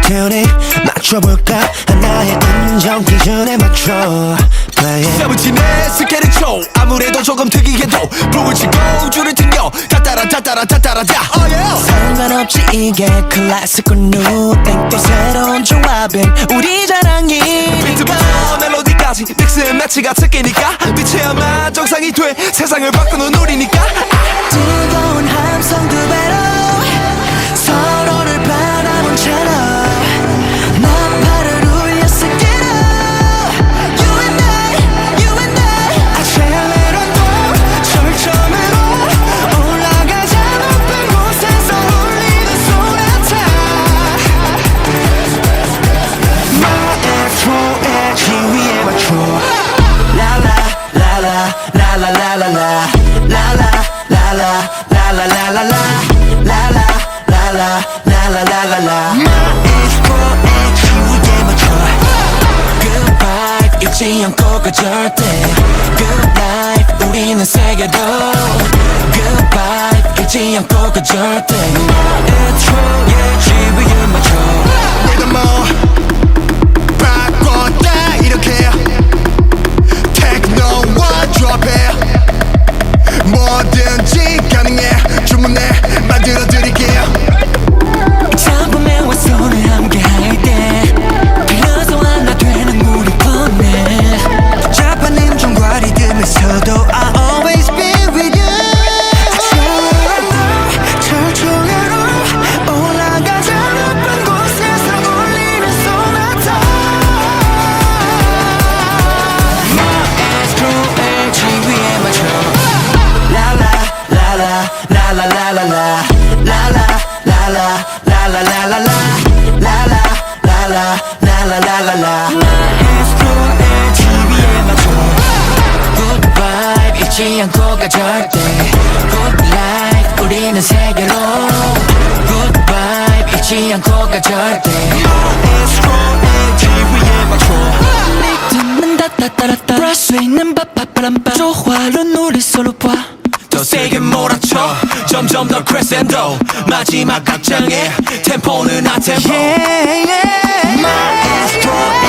튜닝 맞춰볼까 하나의 음정 기준에 맞춰 play it 세븐틴의 스케일을 쳐 아무래도 조금 특이해도 북을 치고 줄을 튕겨 따따라 따따라 따따라다 oh yeah. 상관없이 이게 클래식과 뉴땡 또 새로운 조합은 우리 자랑이니까 비트부터 멜로디까지 믹스 매치가 특기니까 빛이야만 정상이 돼 세상을 바꾸는 우리니까 뜨거운 함성 두 배로 서로를 바라본 채로 나팔을 울렸을 때로 You and I 아찔레로 또 절정으로 올라가자 높은 곳에서 울리는 소나타 마에스트로의 지위에 맞춰 라라 라라 라라 라라 라 라라 라라 라라 라라 라 라라 라라 라라 라라 라 마에스트로의 지위에 맞춰 Good vibe 잊지 않고 그 절대 Good life 우리는 세계로 Good vibe 잊지 않고 그 절대 마에스트로의 지위에 맞춰 리듬을 바꿨다 이렇게 테크노와 드롭해 뭐든지 가능해 주문해 만들어드릴게요 작품에 와 손을 함께 할때 그래서 하나 되는 우리 뻔해 복잡한 음정과 리듬에서도 I always be with you 절정으로 올라가자 높은 곳에서 울리는 소나타 마에스트로의 지위에 맞춰 라라 라라 라라 라라 라 라라 라라 라라 라라 라 라라 라라 라라 라라 라 마에스트로의 지위에 맞춰 Good vibe 잊지 않고 가 절대 Good life 우리는 세계로 Good vibe 잊지 않고 가 절대 마에스트로의 지위에 맞춰 리듬은 따따따라따 브라스 있는 바바바람바 조화로운 우리 서로 봐 더 세게 몰아쳐 점점 더 크레센도 마지막 악장에 템포는 아 템포 Maestro의